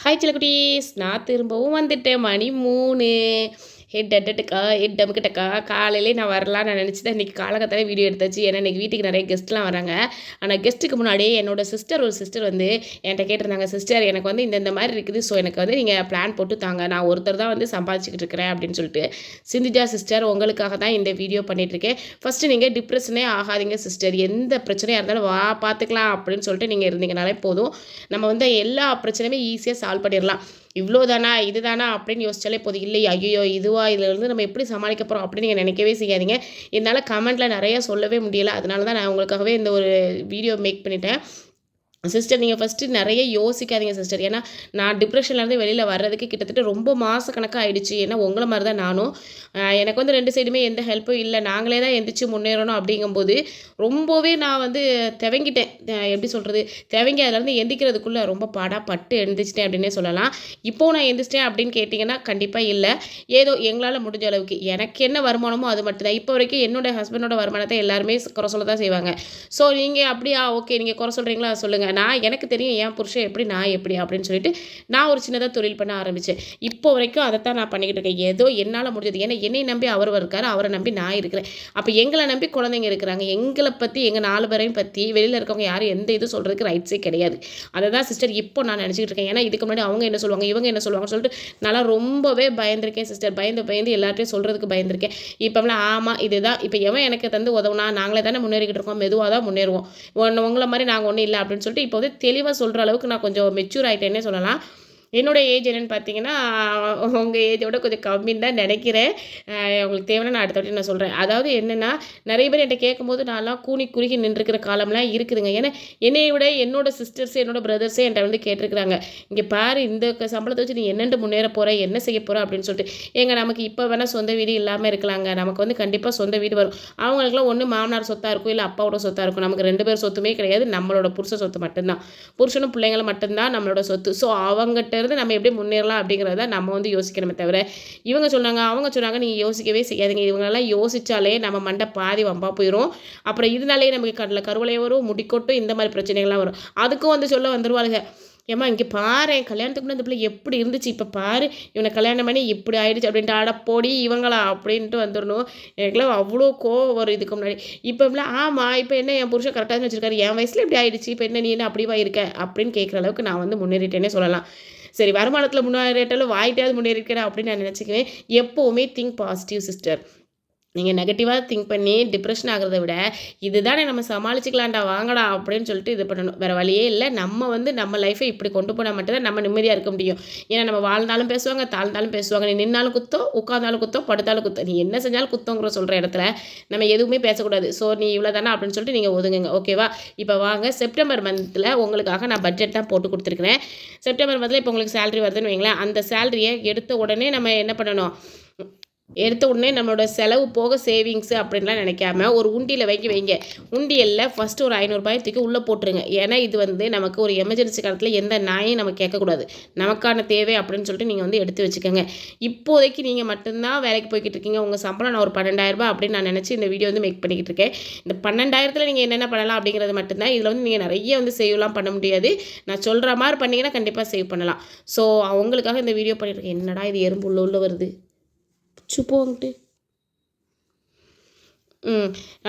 Hi சிலக்குட்டீஸ், நான் திரும்பவும் வந்துட்டேன். மணி 3. ஹெட் டமுக்கிட்டக்கா காலையிலே நான் வரலான்னு நான் நினச்சி தான் இன்றைக்கி காலகத்தாலே வீடியோ எடுத்தாச்சு. ஏன்னா இன்றைக்கி வீட்டுக்கு நிறைய கெஸ்ட்லாம் வராங்க. ஆனால் கெஸ்ட்டுக்கு முன்னாடி என்னோடய ஒரு சிஸ்டர் வந்து என்கிட்ட கேட்டிருந்தாங்க, சிஸ்டர் எனக்கு வந்து இந்த மாதிரி இருக்குது, ஸோ எனக்கு வந்து நீங்கள் பிளான் போட்டு தாங்க, நான் ஒருத்தர் தான் வந்து சம்பாதிச்சிக்கிட்டு இருக்கிறேன் அப்படின்னு சொல்லிட்டு. சிந்திஜா சிஸ்டர், உங்களுக்காக தான் இந்த வீடியோ பண்ணிகிட்ருக்கேன். ஃபஸ்ட்டு நீங்கள் டிப்ரெஷனே ஆகாதீங்க சிஸ்டர், எந்த பிரச்சனையாக இருந்தாலும் வா பார்த்துக்கலாம் அப்படின்னு சொல்லிட்டு நீங்கள் இருந்தீங்கனாலே போதும். நம்ம வந்து எல்லா பிரச்சனையுமே ஈஸியாக சால்வ் பண்ணிடலாம். இவ்வளோ தானா இது தானா அப்படின்னு யோசிச்சாலே போதும். இல்லை ஐயோ இதுவா, இதிலேருந்து நம்ம எப்படி சமாளிக்க போகிறோம் அப்படின்னு நீங்கள் நினைக்கவே செய்யாதீங்க. என்னால் கமெண்ட்டில் நிறையா சொல்லவே முடியலை, அதனால தான் நான் உங்களுக்காகவே இந்த ஒரு வீடியோ மேக் பண்ணிட்டேன். சிஸ்டர், நீங்கள் ஃபஸ்ட்டு நிறைய யோசிக்காதீங்க சிஸ்டர். ஏன்னா நான் டிப்ரெஷன்லேருந்து வெளியில் வர்றதுக்கு கிட்டத்தட்ட ரொம்ப மாதக்கணக்காக ஆகிடுச்சு. ஏன்னா உங்களை மாதிரி தான் நானும். எனக்கு வந்து 2 சைடுமே எந்த ஹெல்ப்பும் இல்லை, நாங்களே தான் எந்திரிச்சு முன்னேறணும். அப்படிங்கும்போது ரொம்பவே நான் வந்து தெவங்கிட்டேன். எப்படி சொல்கிறது, தெவங்கி அதிலேருந்து எந்திக்கிறதுக்குள்ளே ரொம்ப பட்டு எழுந்திரிச்சிட்டேன் அப்படின்னே சொல்லலாம். இப்போது நான் எந்திரிச்சிட்டேன் அப்படின்னு கேட்டிங்கன்னா கண்டிப்பாக இல்லை. ஏதோ எங்களால் முடிஞ்ச அளவுக்கு எனக்கு என்ன வருமானமோ அது மட்டும்தான். இப்போ வரைக்கும் என்னோடய ஹஸ்பண்டோட வருமானத்தை எல்லாருமே குறை சொல்ல தான் செய்வாங்க. ஸோ நீங்கள் அப்படியா, ஓகே நீங்கள் குறை சொல்கிறீங்களா சொல்லுங்கள், நான் எனக்கு தெரியும் என் புருஷன் எப்படி நான் எப்படி அப்படின்னு சொல்லிட்டு நான் ஒரு சின்னதாக தொழில் பண்ண ஆரம்பித்தேன். இப்போ வரைக்கும் அதைத்தான் நான் பண்ணிக்கிட்டு இருக்கேன். ஏதோ என்னால் முடிஞ்சது. ஏன்னா என்னை நம்பி அவர் இருக்கார், அவரை நம்பி நான் இருக்கிறேன். அப்போ எங்களை நம்பி குழந்தைங்க இருக்கிறாங்க. எங்களை பற்றி எங்கள் 4 பேரையும் பற்றி வெளியில் இருக்கவங்க யாரும் எந்த இது சொல்கிறதுக்கு ரைட்ஸே கிடையாது. அதை தான் சிஸ்டர் இப்போ நான் நினச்சிக்கிட்டு இருக்கேன். ஏன்னா இதுக்கு முன்னாடி அவங்க என்ன சொல்லுவாங்க, இவங்க என்ன சொல்லுவாங்கன்னு சொல்லிட்டு நான் ரொம்பவே பயந்துருக்கேன் சிஸ்டர். பயந்து எல்லாத்தையும் சொல்கிறதுக்கு பயந்துருக்கேன். இப்போலாம் ஆமாம் இதுதான், இப்போ எவன் எனக்கு தந்து உதவுனா, நாங்களே தானே முன்னேறிக்கிட்டு இருக்கோம், மெதுவாக தான் முன்னேறுவோம். உங்களை மாதிரி நாங்கள் ஒன்றும் இல்லை அப்படின்னு சொல்லிட்டு இப்போ வந்து தெளிவாக சொல்கிற அளவுக்கு நான் கொஞ்சம் மெச்சூர் ஆகிட்டேன்னே சொல்லலாம். என்னோடய ஏஜ் என்னென்னு பார்த்தீங்கன்னா, உங்கள் ஏஜோட கொஞ்சம் கம்மின்னு தான் நினைக்கிறேன். உங்களுக்கு தேவைன்னா நான் அடுத்த வாட்டி நான் சொல்கிறேன். அதாவது என்னென்னா, நிறைய பேர் என்கிட்ட கேட்கும்போது நான்லாம் கூனி குறுகி நின்றுக்கிற காலம்லாம் இருக்குதுங்க. ஏன்னா என்னை விட என்னோடய சிஸ்டர்ஸு என்னோடய பிரதர்ஸே என்கிட்ட வந்து கேட்டிருக்கிறாங்க, இங்கே பாரு இந்த சம்பளத்தை வச்சு நீ என்னென்று முன்னேற போகிற, என்ன செய்ய போகிற அப்படின்னு சொல்லிட்டு. நமக்கு இப்போ வேணால் சொந்த வீடு இல்லாமல் இருக்கலாங்க, நமக்கு வந்து கண்டிப்பாக சொந்த வீடு வரும். அவங்களுக்குலாம் ஒன்று மாமனார் சொத்தாக இருக்கும், இல்லை அப்பாவோட சொத்தாக இருக்கும். நமக்கு 2 பேர் சொத்துமே கிடையாது, நம்மளோட புருஷ சொத்து மட்டும்தான். புருஷனும் பிள்ளைங்களும் மட்டும்தான் நம்மளோட சொத்து. ஸோ அவங்ககிட்ட இருந்து நம்ம எப்படி முன்னேறலாம் அப்படிங்கிறத நம்ம வந்து யோசிக்கணுமே தவிர, இவங்க சொன்னாங்க அவங்க சொன்னாங்க நீங்கள் யோசிக்கவே செய்யாதீங்க. இவங்களெல்லாம் யோசித்தாலே நம்ம மண்டை பாதி வம்பா போயிடும். அப்புறம் இதனாலே நமக்கு கருவளைய வரும், முடிக்கொட்டும், இந்த மாதிரி பிரச்சனைகள்லாம் வரும். அதுக்கும் வந்து சொல்ல வந்துருவாளுங்க, ஏம்மா இங்கே பாரு கல்யாணத்துக்கு முன்னாடி இந்த பிள்ளை எப்படி இருந்துச்சு, இப்போ பாரு இவனை கல்யாணம் பண்ணி இப்படி ஆயிடுச்சு அப்படின்ட்டு, அடப்போடி இவங்களா அப்படின்ட்டு வந்துடணும். எனக்குலாம் அவ்வளோ கோவம் வரும் இதுக்கு முன்னாடி. இப்போ ஆமாம் இப்போ என்ன என் புருஷன் கரெக்டாக தான் வச்சுருக்காரு, என் வயசில் இப்படி ஆயிடுச்சு, இப்போ என்ன நீ என்ன அப்படிவா இருக்க அப்படின்னு கேட்குற அளவுக்கு நான் வந்து முன்னேறிட்டேனே சொல்லலாம். சரி, வருமானத்தில் முன்னேறிட்டாலும் வாயிட்டாவது முன்னேறிக்கிறேன் அப்படின்னு நான் நினச்சிக்குவேன். எப்போவுமே திங்க் பாசிட்டிவ் சிஸ்டர். நீங்கள் நெகட்டிவாக திங்க் பண்ணி டிப்ரெஷன் ஆகிறத விட, இதுதானே நம்ம சமாளிச்சுக்கலாம்டா வாங்கடா அப்படின்னு சொல்லிட்டு இது பண்ணணும். வேறு வழியே இல்லை. நம்ம வந்து நம்ம லைஃப்பை இப்படி கொண்டு போனால் மட்டும்தான் நம்ம நிம்மதியாக இருக்க முடியும். ஏன்னா நம்ம வாழ்ந்தாலும் பேசுவாங்க, தாழ்ந்தாலும் பேசுவாங்க. நீ நின்னாலும் குத்தம், உட்காந்தாலும் குத்தம், படுத்தாலும் குத்தம், நீ என்ன செஞ்சாலும் குத்தங்கிற சொல்கிற இடத்துல நம்ம எதுவுமே பேசக்கூடாது. ஸோ நீ இவ்வளோ தானே அப்படின்னு சொல்லிட்டு நீங்கள் ஒதுங்குங்க, ஓகேவா? இப்போ வாங்க, செப்டம்பர் மந்தில் உங்களுக்காக நான் பட்ஜெட் தான் போட்டு கொடுத்துருக்குறேன். செப்டம்பர் மந்தில் இப்போ உங்களுக்கு சேலரி வருதுன்னு வைங்களேன், அந்த சேலரியை எடுத்த உடனே நம்ம என்ன பண்ணணும், எடுத்த உடனே நம்மளோட செலவு போக சேவிங்ஸு அப்படின்லாம் நினைக்காம ஒரு உண்டியில் வைங்க. உண்டியலில் ஃபஸ்ட்டு ஒரு 500 ரூபாய் தூக்கி உள்ளே போட்டுருங்க. ஏன்னா இது வந்து நமக்கு ஒரு எமர்ஜென்சி காலத்தில் எந்த நாயும் நம்ம கேட்கக்கூடாது. நமக்கான தேவை அப்படின்னு சொல்லிட்டு நீங்கள் வந்து எடுத்து வச்சுக்கோங்க. இப்போதைக்கு நீங்கள் மட்டும்தான் வேலைக்கு போய்கிட்டு இருக்கீங்க. உங்கள் சம்பளம் நான் ஒரு 12,000 ரூபாய் அப்படின்னு நான் நினச்சி இந்த வீடியோ வந்து மேக் பண்ணிக்கிட்டு இருக்கேன். இந்த 12,000த்தில் நீங்கள் என்னென்ன பண்ணலாம் அப்படிங்கிறது மட்டும்தான். இதில் வந்து நீங்கள் நிறைய வந்து சேவ்லாம் பண்ண முடியாது. நான் சொல்கிற மாதிரி பண்ணிங்கன்னா கண்டிப்பாக சேவ் பண்ணலாம். ஸோ அவங்களுக்காக இந்த வீடியோ பண்ணிட்டுருக்கேன். என்னடா இது எறும்பு உள்ள வருது, போங்கிட்டு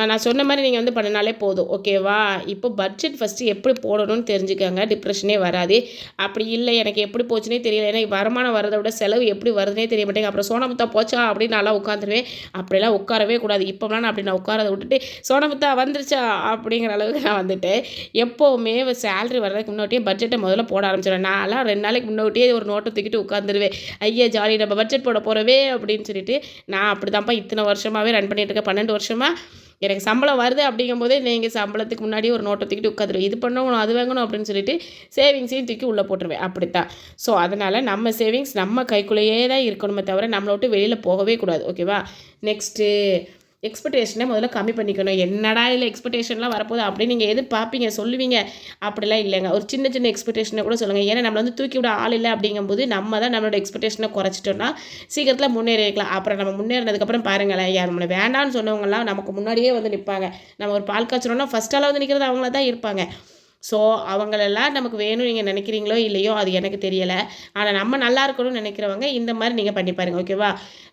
நான் சொன்ன மாதிரி நீங்கள் வந்து பண்ணினாலே போதும், ஓகேவா? இப்போ பட்ஜெட் ஃபஸ்ட்டு எப்படி போடணும்னு தெரிஞ்சுக்கோங்க, டிப்ரெஷனே வராது. அப்படி இல்லை எனக்கு எப்படி போச்சுனே தெரியல, ஏன்னா வருமானம் வரதை விட செலவு எப்படி வருதுனே தெரிய மாட்டேங்க, அப்புறம் சோனமுத்தா போச்சா அப்படின்னு நல்லா உட்காந்துருவேன். அப்படிலாம் உட்காரவே கூடாது. இப்போலாம் நான் அப்படி நான் உட்காரதை விட்டுட்டு சோனமுத்தா வந்துருச்சா அப்படிங்கிற அளவுக்கு நான் வந்துட்டு எப்போவுமே சேலரி வர்றதுக்கு முன்னாடியே பட்ஜெட்டை முதல்ல போட ஆரம்பிச்சிடுவேன். நான்லாம் 2 நாளைக்கு முன்னாடியே ஒரு நோட்டை தூக்கிட்டு உட்காந்துருவேன். ஐயா ஜாலி நம்ம பட்ஜெட் போட போகிறவே அப்படின்னு சொல்லிட்டு. நான் அப்படி தான்ப்பா இத்தனை வருஷமாகவே ரன் பண்ணிட்டு இருக்கேன். 12 வருஷமாக எனக்கு சம்பளம் வருது அப்படிங்கும்போதே நீங்கள் சம்பளத்துக்கு முன்னாடி ஒரு நோட்டை தூக்கிட்டு உட்காந்துருவேன். இது பண்ணணும் அது வாங்கணும் அப்படின்னு சொல்லிட்டு சேவிங்ஸையும் தூக்கி உள்ளே போட்டுருவேன். அப்படித்தான். ஸோ அதனால் நம்ம சேவிங்ஸ் நம்ம கைக்குள்ளேயே தான் இருக்கணுமே தவிர நம்மளை விட்டு வெளியில் போகவே கூடாது, ஓகேவா? நெக்ஸ்ட்டு எக்ஸ்பெக்டேஷனை முதல்ல கம்மி பண்ணிக்கணும். என்னடா இல்லை எக்ஸ்பெக்டேஷன்லாம் வரப்போகுது அப்படின்னு நீங்கள் எதிர்பார்ப்பீங்க, சொல்லுவீங்க, அப்படிலாம் இல்லைங்க. ஒரு சின்ன எக்ஸ்பெக்டேஷனை கூட சொல்லுங்கள். ஏன்னா நம்மளை வந்து தூக்கி விட ஆள் இல்லை அப்படிங்கும்போது நம்ம தான் நம்மளோட எக்ஸ்பெக்டேஷனை குறைச்சிட்டோம்னா சீக்கிரத்தில் முன்னேறிக்கலாம். அப்புறம் நம்ம முன்னேறினதுக்கப்புறம் பாருங்களேன், யார் நம்மளை வேண்டான்னு சொன்னவங்கலாம் நமக்கு முன்னாடியே வந்து நிற்பாங்க. நம்ம ஒரு பால் காய்ச்சணும்னா ஃபஸ்ட்டால் வந்து நிற்கிறது அவங்கள தான் இருப்பாங்க. ஸோ அவங்களெல்லாம் நமக்கு வேணும் நீங்கள் நினைக்கிறீங்களோ இல்லையோ அது எனக்கு தெரியலை. ஆனால் நம்ம நல்லா இருக்கணும்னு நினைக்கிறவங்க இந்த மாதிரி நீங்கள் பண்ணி பாருங்கள். ஓகேவா?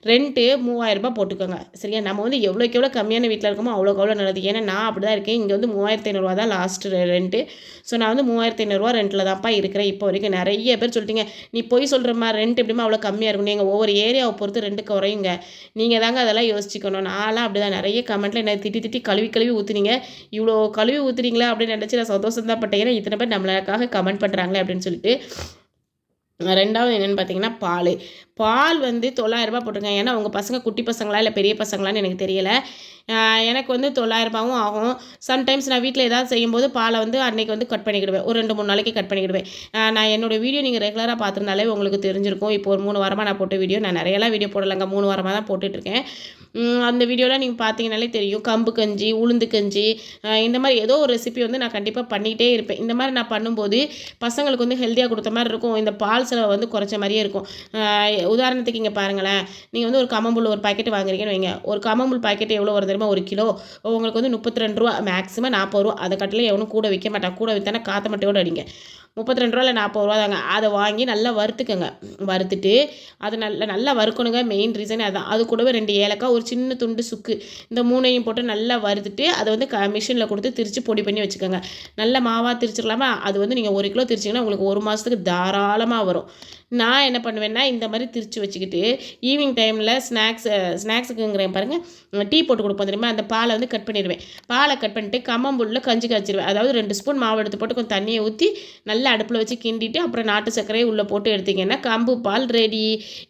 ரெண்ட்டு 3000 போட்டுக்கோங்க. சரியா? நம்ம வந்து எவ்வளோக்கு எவ்வளோ கம்மியான வீட்டில் இருக்கோமோ அவ்வளோக்கு எவ்வளோ நல்லது. ஏன்னா நான் அப்படி தான் இருக்கேன். இங்கே வந்து 3500 தான் லாஸ்ட்டு ரெண்ட்டு. ஸோ நான் வந்து 3500 ரெண்ட்டில் தான்ப்பா இருக்கிறேன் இப்போ வரைக்கும். நிறைய பேர் சொல்லிட்டீங்க, நீ போய் சொல்கிறமா ரெண்ட் எப்படிமா அவ்வளோ கம்மியாக இருக்கும். நீங்கள் ஒவ்வொரு ஏரியாவை பொறுத்து ரெண்ட்டு குறையுங்க. நீங்கள் தாங்க அதெல்லாம் யோசிச்சுக்கணும். நான்லாம் அப்படி தான் நிறைய கமெண்ட்டில் என்ன திட்டி திட்டி கழுவி ஊற்றுனீங்க. இவ்வளோ கழுவி ஊற்றுறீங்களா அப்படின்னு நினச்சி நான் சந்தோஷம் தான் பட்டேன். ஏன்னா இத்தனை பேர் நம்மளுக்காக கமெண்ட் பண்ணுறாங்களே அப்படின்னு சொல்லிட்டு. ரெண்டாவது என்னென்னு பார்த்தீங்கன்னா பால் வந்து 900 போட்டிருக்கேன். ஏன்னா உங்கள் பசங்க குட்டி பசங்களா இல்லை பெரிய பசங்களான்னு எனக்கு தெரியலை. எனக்கு வந்து 900 ஆகும். சம்டைம்ஸ் நான் வீட்டில் ஏதாவது செய்யும்போது பாலை வந்து அன்றைக்கி வந்து கட் பண்ணிக்கிடுவேன். ஒரு 2-3 நாளைக்கு கட் பண்ணிக்கிடுவேன். நான் என்னோடய வீடியோ நீங்கள் ரெகுலராக பார்த்துருந்தாலே உங்களுக்கு தெரிஞ்சிருக்கும். இப்போ ஒரு 3 வாரமாக நான் போட்ட வீடியோ, நான் நிறையலாம் வீடியோ போடலைங்க, 3 வாரமாக தான் போட்டுட்ருக்கேன். அந்த வீடியோலாம் நீங்கள் பார்த்தீங்கனாலே தெரியும். கம்பு கஞ்சி, உளுந்து கஞ்சி, இந்த மாதிரி ஏதோ ஒரு ரெசிபி வந்து நான் கண்டிப்பாக பண்ணிகிட்டே இருப்பேன். இந்த மாதிரி நான் பண்ணும்போது பசங்களுக்கு வந்து ஹெல்த்தியாக கொடுத்த மாதிரி இருக்கும். இந்த பால் செலவை வந்து குறைச்ச மாதிரியே இருக்கும். உதாரணத்துக்கு இங்கே பாருங்களேன், நீங்கள் வந்து ஒரு கம்மம்புல் ஒரு பாக்கெட் வாங்குறீங்கன்னு வைங்க. ஒரு கம்மம்புல் பாக்கெட் எவ்வளோ வருது தெரியுமா? 1 கிலோ உங்களுக்கு வந்து 32 ரூபா, மேக்ஸிமம் 40 ரூபா. அதை கட்டில எவனும் கூட விற்க மாட்டான். கூட விற்றானா காற்ற மட்டையோடு அடிங்க. 32 ரூபா இல்லை 40 ரூபா தாங்க. அதை வாங்கி நல்லா வறுத்துக்கோங்க. வறுத்துட்டு அதை நல்லா வறுக்கணுங்க. மெயின் ரீசனே அதுதான். அது கூடவே 2 ஏலக்காய், ஒரு சின்ன துண்டு சுக்கு, இந்த 3ஐயும் போட்டு நல்லா வறுத்துட்டு அதை வந்து மிஷினில் கொடுத்து திரித்து பொடி பண்ணி வச்சுக்கோங்க. நல்ல மாவாக திரிச்சிடலாமா? அது வந்து நீங்கள் 1 கிலோ திரிச்சிங்கன்னா உங்களுக்கு 1 மாதத்துக்கு தாராளமாக வரும். நான் என்ன பண்ணுவேன்னா, இந்த மாதிரி திரித்து வச்சுக்கிட்டு ஈவினிங் டைமில் ஸ்நாக்ஸுக்குங்கிறேன் பாருங்கள், டீ போட்டு கொடுப்போம் தெரியுமா? அந்த பாலை வந்து கட் பண்ணிடுவேன். பாலை கட் பண்ணிட்டு கம்மம்புல்லில் கஞ்சி காய்ச்சிடுவேன். அதாவது 2 ஸ்பூன் மாவு எடுத்து போட்டு கொஞ்சம் தண்ணியை ஊற்றி நல்லா அடுப்பில் வச்சு கிண்டிட்டு அப்புறம் நாட்டு சர்க்கரையை உள்ளே போட்டு எடுத்திங்கன்னா கம்பு பால் ரெடி.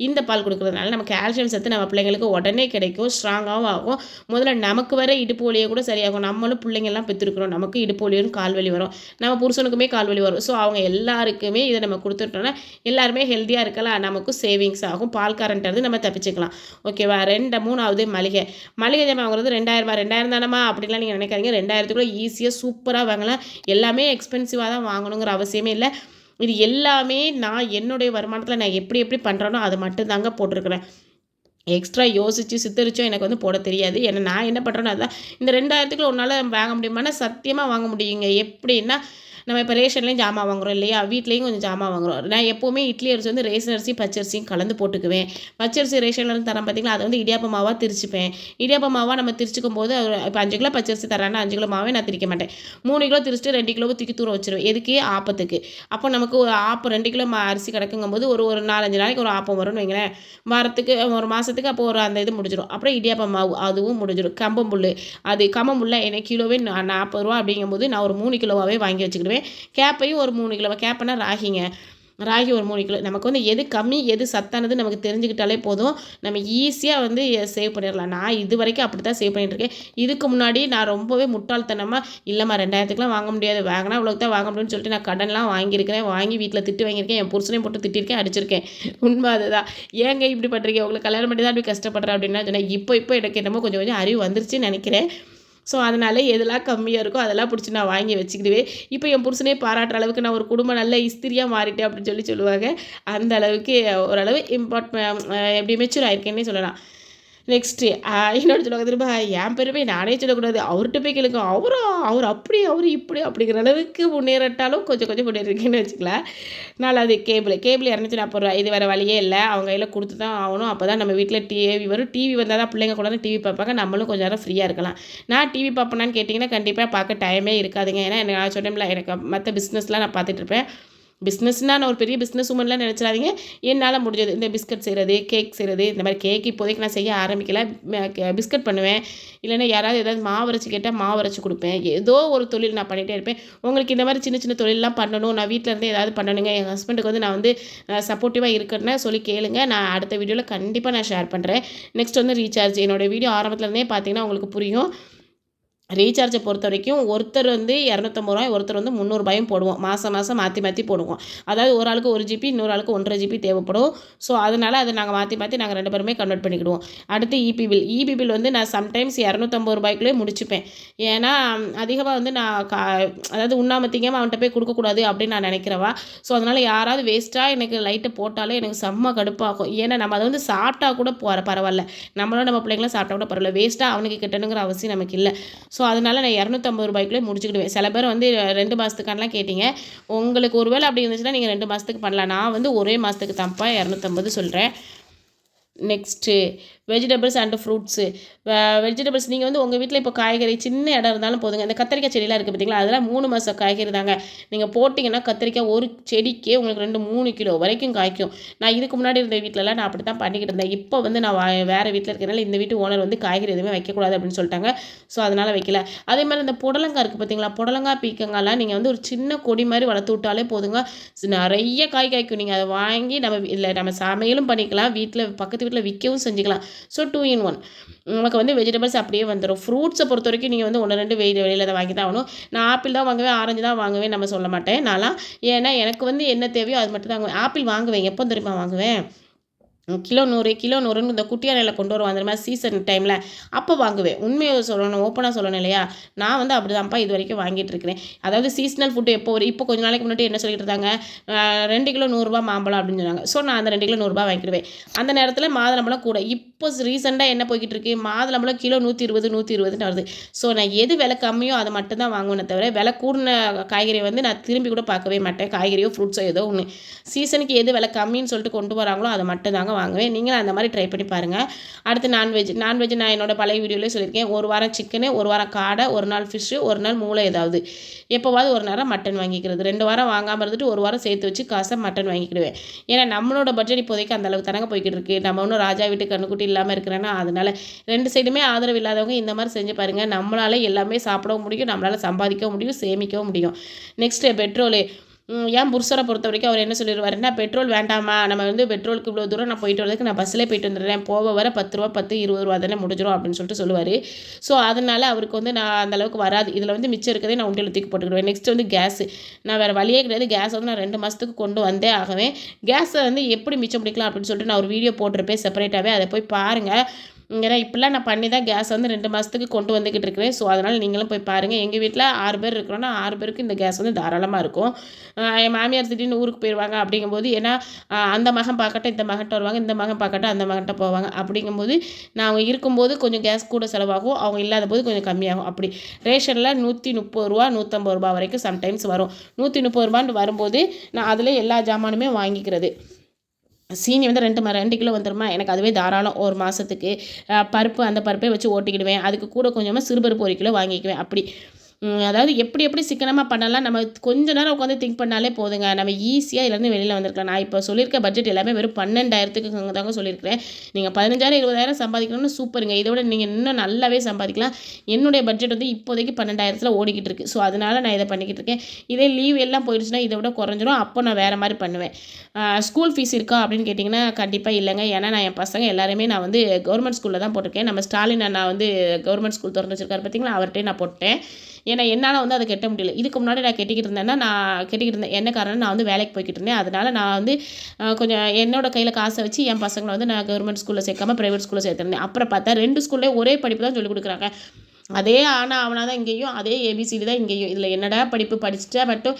இந்த பால் கொடுக்குறதுனால நம்ம கால்சியம் சத்து நம்ம பிள்ளைங்களுக்கு உடனே கிடைக்கும், ஸ்ட்ராங்காகவும் ஆகும். முதல்ல நமக்கு வர இடுப்பு வலியை கூட சரியாகும். நம்மளும் பிள்ளைங்கள்லாம் பெற்றுருக்குறோம், நமக்கு இடுப்பு வலியும் கால் வலி வரும், நம்ம புருஷனுக்குமே கால் வலி வரும். ஸோ அவங்க எல்லாருக்குமே இதை நம்ம கொடுத்துட்டோன்னா எல்லாருமே ஹெல்த்தியாக இருக்கலாம், நமக்கும் சேவிங்ஸ் ஆகும், பால் கரண்ட்டு நம்ம தப்பிச்சுக்கலாம். ஓகேவா? 3வது மளிகை ஜாமான் வாங்குறது 2000 தானம்மா அப்படின்லாம் நீங்கள் நினைக்காதீங்க. 2000க்குள்ளே ஈஸியாக சூப்பராக வாங்கலாம். எல்லாமே எக்ஸ்பென்சிவாக தான் வாங்கணுங்கிற அவசியமே இல்லை. இது எல்லாமே நான் என்னுடைய வருமானத்தில் நான் எப்படி பண்ணுறேனோ அது மட்டும்தாங்க போட்டிருக்கிறேன். எக்ஸ்ட்ரா யோசித்து சித்தரிச்சோ எனக்கு வந்து போட தெரியாது. ஏன்னா நான் என்ன பண்ணுறேன்னு அதுதான். இந்த 2000க்குள்ள ஒன்றால் வாங்க முடியுமானா சத்தியமாக வாங்க முடியுங்க. எப்படின்னா, நம்ம இப்போ ரேஷன்லேயும் ஜாமான் வாங்குகிறோம் இல்லையா? வீட்லேயும் கொஞ்சம் ஜாமான் வாங்குகிறோம். நான் எப்போவுமே இட்லி அரிசி வந்து ரேஷன் அரிசி பச்சரிசியும் கலந்து போட்டுக்குவேன். பச்சரிசி ரேஷன்லேருந்து தரேன் பார்த்தீங்களா, அதை வந்து இடியாப்ப மாவாக திரிச்சுப்பேன். இடியாப்ப மாவாக நம்ம திரிச்சிக்கும் போது இப்போ 5 கிலோ பச்சரிசி தரான்னா 5 கிலோ மாவே நான் திரிக்க மாட்டேன். 3 கிலோ திரிச்சிட்டு 2 கிலோவை தூக்கி தூர வச்சுருவேன். எதுக்கு? ஆப்பத்துக்கு. அப்போ நமக்கு ஒரு ஆப்பம் 2 கிலோ அரிசி கிடக்குங்கும்போது ஒரு 4-5 நாளைக்கு ஒரு ஆப்பம் வரும்னு வைங்களேன். வாரத்துக்கு ஒரு மாதத்துக்கு அப்போ ஒரு அந்த இது முடிஞ்சிடும். அப்புறம் இடியாப்ப மாவு அதுவும் முடிஞ்சிடும். கம்பம்புல் அது கம்மம்புல்ல எனக்கு கிலோவே 40 ரூபா அப்படிங்கும்போது நான் ஒரு 3 கிலோவாகவே வாங்கி வச்சுக்கிடுவேன். கேப்பையும் ஒரு 3 கிலோ. கேப்பைனா ராகி ஒரு 3 கிலோ. நமக்கு வந்து எது கம்மி எது சத்தானது நமக்கு தெரிஞ்சுக்கிட்டாலே போதும், நம்ம ஈஸியாக வந்து சேவ் பண்ணிடலாம். நான் இது வரைக்கும் அப்படி தான் சேவ் பண்ணிட்டுருக்கேன். இதுக்கு முன்னாடி நான் ரொம்பவே முட்டாள்தனமாக இல்லைம்மா 2000க்குலாம் வாங்க முடியாது, வாங்கினா இவ்வளோக்கு தான் வாங்க முடியும்னு சொல்லிட்டு நான் கடன்லாம் வாங்கியிருக்கிறேன். வாங்கி வீட்டில் திட்டு வாங்கியிருக்கேன். என் புருஷனையும் போட்டு திட்டிருக்கேன், அடிச்சிருக்கேன். உண்மை அதுதான். ஏங்க இப்படி பண்ணுறீங்க? உங்களுக்கு கல்யாணம் பண்ணி தான் அப்படி கஷ்டப்படுறேன் அப்படின்னா சொன்னேன். இப்போ எனக்கு என்னமோ கொஞ்சம் அறிவு வந்துருச்சுன்னு நினைக்கிறேன். ஸோ அதனால் எதெல்லாம் கம்மியாக இருக்கோ அதெல்லாம் பிடிச்சி நான் வாங்கி வச்சுக்கிடுவேன். இப்போ என் புருஷனே பாராட்டுற அளவுக்கு நான் ஒரு குடும்பம் நல்ல இஸ்திரியாக மாறிட்டேன் அப்படின்னு சொல்லுவாங்க. அந்த அளவுக்கு ஓரளவு எப்படி மெச்சூர் ஆயிருக்கேன்னே சொல்லலாம். நெக்ஸ்ட்டு இன்னொன்று சொல்லுவாங்க திரும்ப, என் பெருமை நானே சொல்லக்கூடாது, அவர்கிட்ட போய் கேளுங்க, அவர் அப்படி அவர் இப்படி அப்படிங்கிற அளவுக்கு முன்னேறட்டாலும் கொஞ்சம் முன்னேறிருக்கேன்னு வச்சுக்கலாம். நாலாவது கேபிள் 240 இது வேறு வழியே இல்லை, அவங்க கையில் கொடுத்து தான் ஆகணும். அப்போ தான் நம்ம வீட்டில் டிவி வரும். டிவி வந்தால் தான் பிள்ளைங்க கூட டிவி பார்ப்பாங்க, நம்மளும் கொஞ்சம் நேரம் ஃப்ரீயாக இருக்கலாம். நான் டிவி பார்ப்பேனான்னு கேட்டிங்கன்னா கண்டிப்பாக பார்க்க டைமே இருக்காதுங்க. ஏன்னா நான் சொன்னேன்ல, எனக்கு மற்ற பிஸ்னஸ்லாம் நான் பார்த்துட்ருப்பேன். பிஸ்னஸ்னால் நான் ஒரு பெரிய பிஸ்னஸ் உமன்லாம் நினச்சிடாதீங்க. என்னால் முடிஞ்சது இந்த பிஸ்கட் செய்கிறது, கேக் செய்கிறது, இந்த மாதிரி கேக் இப்போதைக்கு நான் செய்ய ஆரம்பிக்கல. பிஸ்கட் பண்ணுவேன், இல்லைன்னா யாராவது ஏதாவது மாவு அரைச்சி கேட்டால் மாவு அரைச்சி கொடுப்பேன். ஏதோ ஒரு தொழில் நான் பண்ணிகிட்டே இருப்பேன். உங்களுக்கு இந்த மாதிரி சின்ன தொழிலெலாம் பண்ணணும், நான் வீட்டில் இருந்து ஏதாவது பண்ணணுங்க, என் ஹஸ்பண்டுக்கு வந்து நான் வந்து சப்போர்ட்டிவாக இருக்கேன்னு சொல்லி கேளுங்க. நான் அடுத்த வீடியோவில் கண்டிப்பாக நான் ஷேர் பண்ணுறேன். நெக்ஸ்ட் வந்து ரீசார்ஜ். என்னோடய வீடியோ ஆரம்பத்துலேருந்தே பார்த்தீங்கன்னா உங்களுக்கு புரியும். ரீசார்ஜை பொறுத்த வரைக்கும் ஒருத்தர் வந்து 250 ரூபாய், ஒருத்தர் வந்து 300 ரூபாயும் போடுவோம். மாதம் மாற்றி போடுவோம். அதாவது ஒரு ஆளுக்கு 1 ஜிபி, இன்னொரு ஆளுக்கு 1.5 ஜிபி தேவைப்படும். ஸோ அதனால் அதை நாங்கள் மாற்றி நாங்கள் 2 பேருமே கன்வெர்ட் பண்ணிக்கிடுவோம். அடுத்து இபி பில் வந்து நான் சம்டைம்ஸ் 250 ரூபாய்க்குள்ளே முடிச்சுப்பேன். ஏன்னா அதிகமாக வந்து நான் அதாவது உண்ணாம திங்காமல் அவன்கிட்ட போய் கொடுக்கக்கூடாது அப்படின்னு நான் நினைக்கிறவா. ஸோ அதனால் யாராவது வேஸ்ட்டாக எனக்கு லைட்டை போட்டாலே எனக்கு செம்ம கடுப்பாகும். ஏன்னா நம்ம அதை வந்து சாப்பிட்டா கூட பரவாயில்ல, நம்மளும் நம்ம பிள்ளைங்களாம் சாப்பிட்டா கூட பரவாயில்ல, வேஸ்ட்டாக அவனுக்கு கிட்டணுங்கிற அவசியம் நமக்கு இல்லை. ஸோ ஸோ அதனால் நான் ரூ. 250 முடிச்சுக்கிடுவேன். சில பேர் வந்து 2 மாதத்துக்கானலாம் கேட்டிங்க. உங்களுக்கு ஒரு வேளை அப்படி இருந்துச்சுன்னா நீங்கள் 2 மாதத்துக்கு பண்ணலாம். நான் வந்து ஒரே மாதத்துக்கு தான்ப்பா 250 சொல்கிறேன். Next vegetables and fruits. Vegetables நீங்கள் வந்து உங்கள் வீட்டில் இப்போ காய்கறி சின்ன இடம் இருந்தாலும் போதுங்க. இந்த கத்திரிக்காய் செடியெலாம் இருக்குது பார்த்தீங்களா, அதெல்லாம் 3 மாத காய்கறி தாங்க. நீங்கள் போட்டிங்கன்னா கத்திரிக்காய் ஒரு செடிக்கே உங்களுக்கு 2-3 கிலோ வரைக்கும் காய்க்கும். நான் இதுக்கு முன்னாடி இருந்த வீட்டிலலாம் நான் அப்படி தான் பண்ணிக்கிட்டு இருந்தேன். இப்போ வந்து நான் வேறு வீட்டில் இருக்கிறனால இந்த வீட்டு ஓனர் வந்து காய்கறி எதுவுமே வைக்கக்கூடாது அப்படின்னு சொல்லிட்டாங்க. ஸோ அதனால் வைக்கல. அதே மாதிரி இந்த புடலங்காய் இருக்குது பார்த்தீங்களா, புடலங்காய் பீக்கங்காய்லாம் நீங்கள் வந்து ஒரு சின்ன கொடி மாதிரி வளர்த்து விட்டாலே போதுங்க. நிறைய காய் காய்க்கும். நீங்கள் அதை வாங்கி நம்ம சமையலும் பண்ணிக்கலாம், வீட்டில் பக்கத்து வீட்டில் விற்கவும் செஞ்சுக்கலாம். ஸோ 2 in 1 நமக்கு வந்து வெஜிடபிள்ஸ் அப்படியே வந்துடும். ஃப்ரூட்ஸை பொறுத்த வரைக்கும் நீங்கள் வந்து 1-2 வெளியில் தான் வாங்கி தான் ஆகணும். நான் ஆப்பிள் தான் வாங்குவேன், ஆரஞ்சு தான் வாங்குவேன் நம்ம சொல்ல மாட்டேன் நான்லாம். ஏன்னா எனக்கு வந்து என்ன தேவையோ அது மட்டும் தான் வாங்குவேன். ஆப்பிள் வாங்குவேன், எப்போ தெரியுமா வாங்குவேன், கிலோ 100 இந்த குட்டியானையில் கொண்டு வருவாங்க அந்த மாதிரி சீசன் டைமில் அப்போ வாங்குவேன். உண்மையை சொல்லணும், ஓப்பனாக சொல்லணும் இல்லையா, நான் வந்து அப்படி தான்ப்பா இது வரைக்கும் வாங்கிட்டு இருக்கிறேன். அதாவது சீசனல் ஃபுட்டு எப்போ இப்போ கொஞ்சம் நாளைக்கு முன்னாடி என்ன சொல்லிட்டு இருந்தாங்க, 2 கிலோ 100 மாம்பழம் அப்படின்னு சொன்னாங்க. ஸோ நான் அந்த 2 கிலோ 100 வாங்கிடுவேன். அந்த நேரத்தில் மாதுளம்பழம் கூட இப்போ ரீசெண்டாக என்ன போய்கிட்டு இருக்கு, மாதுளம்பழம் கிலோ 120 வருது. ஸோ நான் எது விலை கம்மியோ அதை மட்டும் தான் வாங்குவேனே தவிர விலை கூடின காய்கறியை வந்து நான் திரும்பி கூட பார்க்கவே மாட்டேன். காய்கறியோ ஃப்ரூட்ஸோ ஏதோ ஒன்று சீசனுக்கு எது விலை கம்மின்னு சொல்லிட்டு கொண்டு வராங்களோ அதை மட்டும் தாங்க வாங்குவேன். நீங்களும் அந்த மாதிரி ட்ரை பண்ணி பாருங்கள். அடுத்து நான்வெஜ் நான் என்னோட பழைய வீடியோலேயே சொல்லியிருக்கேன். ஒரு வாரம் சிக்கனு, ஒரு வாரம் காடை, ஒரு நாள் ஃபிஷ்ஷு, ஒரு நாள் மூளை ஏதாவது, எப்போவாவது ஒரு நேரம் மட்டன் வாங்கிக்கிறது. 2 வாரம் வாங்காமல் இருந்துட்டு ஒரு வாரம் சேர்த்து வச்சு காசை மட்டன் வாங்கிக்கிடுவேன். ஏன்னா நம்மளோட பட்ஜெட் இப்போதைக்கு அந்தளவுக்கு தானங்க போய்கிட்டு இருக்குது. நம்ம ஒன்றும் ராஜா வீட்டு கண்ணுக்குட்டி இல்லாமல் இருக்கிறேன்னா அதனால் 2 சைடுமே ஆதரவு இல்லாதவங்க இந்த மாதிரி செஞ்சு பாருங்கள். நம்மளால் எல்லாமே சாப்பிடவும் முடியும், நம்மளால் சம்பாதிக்கவும் முடியும், சேமிக்கவும் முடியும். Next petrol. என் புருஷரை பொறுத்த வரைக்கும் அவர் என்ன சொல்லிடுவாருன்னா, பெட்ரோல் வேண்டாமா, நம்ம வந்து பெட்ரோலுக்கு இவ்வளோ தூரம் நான் போயிட்டு வரதுக்கு நான் பஸ்ஸில் போயிட்டு வந்துடுறேன், போக வர 10 ரூபா 10-20 ரூபா தானே முடிஞ்சிடும் அப்படின்னு சொல்லிட்டு சொல்லுவார். ஸோ அதனால் அவருக்கு வந்து நான் அந்தளவுக்கு வராது. இதில் வந்து மிச்சம் இருக்கிறதே நான் உண்டியில் தூக்கி போட்டுக்கிடுவேன். நெக்ஸ்ட் வந்து கேஸு. நான் வேறு வழியே கிடையாது, கேஸ் வந்து நான் 2 மாதத்துக்கு கொண்டு வந்தே ஆகுவேன். கேஸை வந்து எப்படி மிச்சம் பிடிக்கலாம் அப்படின்னு சொல்லிட்டு நான் ஒரு வீடியோ போட்டிருப்பேன் செப்பரேட்டாகவே, அதை போய் பாருங்கள். ஏன்னா இப்படிலாம் நான் பண்ணி தான் கேஸ் வந்து 2 மாதத்துக்கு கொண்டு வந்துக்கிட்டு இருக்கிறேன். ஸோ அதனால் நீங்களும் போய் பாருங்கள். எங்கள் வீட்டில் 6 பேர் இருக்கிறோன்னா 6 பேருக்கு இந்த கேஸ் வந்து தாராளமாக இருக்கும். என் மாமியார் திடீர்னு ஊருக்கு போயிடுவாங்க அப்படிங்கும்போது, ஏன்னா அந்த மகன் பார்க்கட்டும் இந்த மகன்கிட்ட வருவாங்க, இந்த மகன் பார்க்கட்டும் அந்த மகன்கிட்ட போவாங்க. அப்படிங்கும்போது நான் அவங்க இருக்கும்போது கொஞ்சம் கேஸ் கூட செலவாகும், அவங்க இல்லாத போது கொஞ்சம் கம்மியாகும். அப்படி ரேஷனில் 130 ரூபா 150 ரூபா வரைக்கும் சம்டைம்ஸ் வரும். 130 ரூபான்னு வரும்போது நான் அதில் எல்லா ஜாமானுமே வாங்கிக்கிறது. சீனி வந்து 2 கிலோ வந்துடுமா, எனக்கு அதுவே தாராளம் ஒரு மாதத்துக்கு. பருப்பு அந்த பருப்பே வச்சு ஓட்டிக்கிடுவேன். அதுக்கு கூட கொஞ்சமாக சிறுபருப்பு 1 கிலோ வாங்கிக்குவேன். அப்படி அதாவது எப்படி சிக்கனமாக பண்ணலாம், நம்ம கொஞ்ச நேரம் உட்காந்து திங்க் பண்ணாலே போதுங்க, நம்ம ஈஸியாக இதுலேருந்து வெளியில் வந்திருக்கலாம். நான் இப்போ சொல்லியிருக்க பட்ஜெட் எல்லாமே வெறும் 12,000க்கு தாங்க சொல்லியிருக்கிறேன். நீங்கள் 15,000 20,000 சம்பாதிக்கணும்னு சூப்பருங்க. இதை விட நீங்கள் இன்னும் நல்லாவே சம்பாதிக்கலாம். என்னுடைய பட்ஜெட் வந்து இப்போதைக்கு 12,000 ஓடிக்கிட்டு இருக்குது. ஸோ அதனால் நான் இதை பண்ணிக்கிட்டு இருக்கேன். இதே லீவ் எல்லாம் போயிடுச்சுன்னா இதை விட குறைஞ்சிரும். அப்போ நான் வேறு மாதிரி பண்ணுவேன். ஸ்கூல் ஃபீஸ் இருக்கா அப்படின்னு கேட்டிங்கன்னா கண்டிப்பாக இல்லைங்க. ஏன்னா நான் என் பசங்க எல்லாருமே நான் வந்து கவர்மெண்ட் ஸ்கூலில் தான் போட்டிருக்கேன். நம்ம ஸ்டாலின் அண்ணா வந்து கவர்மெண்ட் ஸ்கூல் திறந்து வச்சிருக்காரு பார்த்தீங்களா, அவர்கிட்டே நான் போட்டேன். ஏன்னா என்னால் வந்து அதை கட்ட முடியல. இதுக்கு முன்னாடி நான் கட்டிக்கிட்டு இருந்தேன். என்ன காரணம், நான் வந்து வேலைக்கு போய்கிட்டு இருந்தேன். அதனால் நான் வந்து கொஞ்சம் என்னோட கையில் காசை வச்சு என் பசங்களை வந்து நான் கவர்மெண்ட் ஸ்கூலில் சேர்க்காம ப்ரைவேட் ஸ்கூலில் சேர்த்துருந்தேன். அப்புறம் பார்த்தா 2 ஸ்கூல்லேயே ஒரே படிப்பு தான் சொல்லிக் கொடுக்குறாங்க. அதே அவனா தான் இங்கேயும், அதே ஏபிசிடி தான் இங்கேயும். இதில் என்னடா படிப்பு, படிச்சுட்டா மட்டும்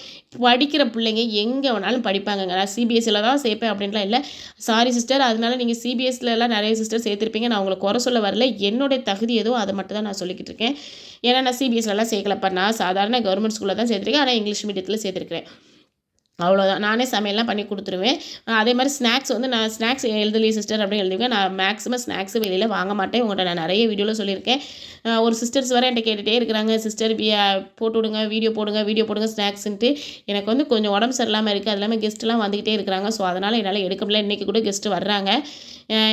படிக்கிற பிள்ளைங்க எங்கே வேணாலும் படிப்பாங்கங்க. நான் சிபிஎஸ்சியில் தான் சேர்ப்பேன் அப்படின்லாம் இல்லை. சாரி சிஸ்டர், அதனால நீங்கள் சிபிஎஸ்சிலலாம் நிறைய சிஸ்டர் சேர்த்துருப்பீங்க. நான் உங்களை குறை சொல்ல வரல. என்னுடைய தகுதி ஏதோ அதை மட்டும் தான் நான் சொல்லிக்கிட்டு இருக்கேன். ஏன்னா நான் சிபிஎஸ்சிலலாம் சேர்க்கலப்பா, நான் சாதாரண கவர்மெண்ட் ஸ்கூலில் தான் சேர்த்துருக்கேன். ஆனால் இங்கிலீஷ் மீடியத்தில் சேர்த்துருக்கிறேன். அவ்வளோதான். நானே சமையல்லாம் பண்ணி கொடுத்துருவேன். அதே மாதிரி ஸ்நாக்ஸ் வந்து நான் ஸ்நாக்ஸ் எழுதலையே சிஸ்டர் அப்படின்னு எழுதுவேன். நான் மேக்ஸிமம் ஸ்நாக்ஸ் வெளியில் வாங்க மாட்டேன். உங்கள்கிட்ட நான் நிறைய வீடியோவில் சொல்லியிருக்கேன். ஒரு சிஸ்டர்ஸ் வர என்கிட்ட கேட்டுகிட்டே இருக்கிறாங்க, சிஸ்டர் போட்டு விடுங்க, வீடியோ போடுங்க ஸ்நாக்ஸுன்ட்டு. எனக்கு வந்து கொஞ்சம் உடம்பு சரியில்லாமல் இருக்குது. அது இல்லாமல் கெஸ்ட்லாம் வந்துக்கிட்டே இருக்கிறாங்க. ஸோ அதனால் என்னால் எடுக்க முடியல. இன்றைக்கி கூட கெஸ்ட்டு வர்றாங்க.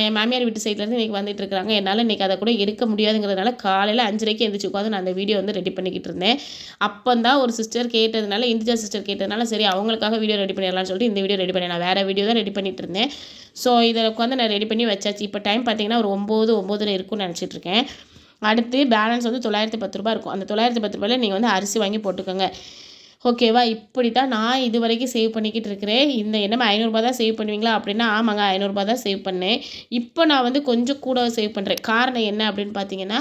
என் மாமியார் வீட்டு சைட்லேருந்து இன்றைக்கி வந்துட்டு இருக்கிறாங்க. என்னால் இன்றைக்கி அதை கூட எடுக்க முடியாதுங்கிறதுனால காலையில் 5:30க்கு எழுந்திரிச்சு உட்காந்து நான் அந்த வீடியோ வந்து ரெடி பண்ணிக்கிட்டு இருந்தேன். அப்போ தான் ஒரு சிஸ்டர் கேட்டதுனால, இந்திஜா சிஸ்டர் கேட்டதுனால சரி அவங்களுக்காக வீடியோ ரெடி பண்ணிடலாம்னு சொல்லிட்டு இந்த வீடியோ ரெடி பண்ணேன். நான் வேறு வீடியோ தான் ரெடி பண்ணிகிட்டு இருந்தேன். ஸோ இதை உட்காந்து நான் ரெடி பண்ணி வச்சாச்சு. இப்போ டைம் பார்த்தீங்கன்னா ஒரு 9:30 இருக்கும்னு நினச்சிட்ருக்கேன். அடுத்து பேலன்ஸ் வந்து 910 ரூபா இருக்கும். அந்த 910 ரூபாயில் நீங்கள் வந்து அரிசி வாங்கி போட்டுக்கோங்க. ஓகேவா, இப்படி தான் நான் இது வரைக்கும் சேவ் பண்ணிக்கிட்டு இருக்கிறேன். இந்த என்னமா 500 ரூபா தான் சேவ் பண்ணுவீங்களா அப்படின்னா, ஆமாங்க 500 ரூபா தான் சேவ் பண்ணேன். இப்போ நான் வந்து கொஞ்சம் கூட சேவ் பண்ணுறேன். காரணம் என்ன அப்படின்னு பார்த்தீங்கன்னா,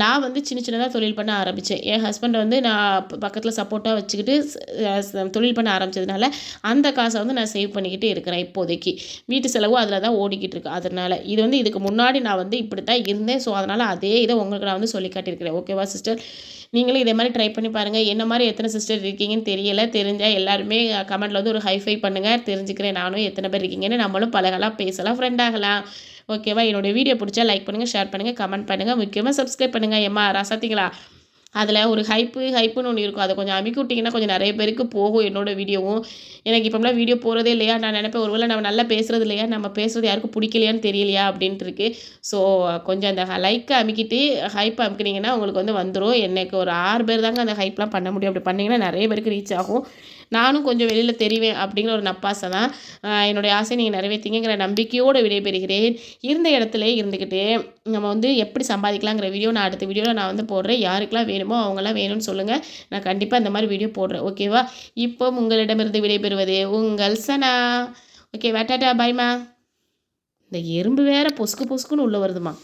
நான் வந்து சின்ன சின்னதாக தொழில் பண்ண ஆரம்பித்தேன். என் ஹஸ்பண்டை வந்து நான் பக்கத்தில் சப்போர்ட்டாக வச்சுக்கிட்டு தொழில் பண்ண ஆரம்பித்ததுனால அந்த காசை வந்து நான் சேவ் பண்ணிக்கிட்டு இருக்கிறேன் இப்போதைக்கு. வீட்டு செலவும் அதில் தான் ஓடிக்கிட்டு இருக்கு. அதனால் இது வந்து இதுக்கு முன்னாடி நான் வந்து இப்படி தான் இருந்தேன். ஸோ அதனால் அதே இதை உங்களுக்கு நான் வந்து சொல்லி காட்டியிருக்கிறேன். ஓகேவா சிஸ்டர்? நீங்களும் இதே மாதிரி ட்ரை பண்ணி பாருங்கள். என்ன மாதிரி எத்தனை சிஸ்டர் இருக்கீங்கன்னு தெரியல. தெரிஞ்சால் எல்லாருமே கமெண்ட்டில் வந்து ஒரு ஹைஃபை பண்ணுங்கள். தெரிஞ்சுக்கிறேன் நானும் எத்தனை பேர் இருக்கீங்கன்னு. நம்மளும் பழகலாம், பேசலாம், ஃப்ரெண்ட் ஆகலாம். ஓகேவா? என்னோடய வீடியோ பிடிச்சா லைக் பண்ணுங்கள், ஷேர் பண்ணுங்கள், கமெண்ட் பண்ணுங்கள். முக்கியமாக சப்ஸ்கிரைப் பண்ணுங்கள். எம்மா ரசத்திங்களா அதில் ஒரு ஹைப்புன்னு ஒன்று இருக்கும். அதை கொஞ்சம் அமுக்கி விட்டிங்கன்னா கொஞ்சம் நிறைய பேருக்கு போகும் என்னோடய வீடியோவும். எனக்கு இப்போலாம் வீடியோ போகிறதே இல்லையா, நான் நினைப்பேன் ஒருவேளை நம்ம நல்லா பேசுகிறது இல்லையா, நம்ம பேசுகிறது யாருக்கும் பிடிக்கலையான்னு தெரியலையா அப்படின்ட்டு இருக்கு. ஸோ கொஞ்சம் அந்த லைக்கை அமுக்கிட்டு ஹைப்பை அமுக்கினீங்கன்னா உங்களுக்கு வந்து வந்துடும். எனக்கு ஒரு 6 பேர் தாங்க அந்த ஹைப்லாம் பண்ண முடியும். அப்படி பண்ணிங்கன்னா நிறைய பேருக்கு ரீச் ஆகும். நானும் கொஞ்சம் வெளியில் தெரிவேன் அப்படிங்கிற ஒரு நப்பாசை தான். என்னுடைய ஆசை நீங்கள் நிறைவேற்றிங்கிற நம்பிக்கையோடு விடைபெறுகிறேன். இருந்த இடத்துல இருந்துக்கிட்டு நம்ம வந்து எப்படி சம்பாதிக்கலாங்கிற வீடியோ நான் அடுத்த வீடியோவில் நான் வந்து போடுறேன். யாருக்கெல்லாம் வேணுமோ அவங்களாம் வேணும்னு சொல்லுங்கள். நான் கண்டிப்பாக இந்த மாதிரி வீடியோ போடுறேன். ஓகேவா? இப்போ உங்களிடமிருந்து விடைபெறுவது உங்கள் சனா. ஓகேவா? டாடா பாய்மா. இந்த எறும்பு வேற பொசுக்குன்னு உள்ளே வருதுமா.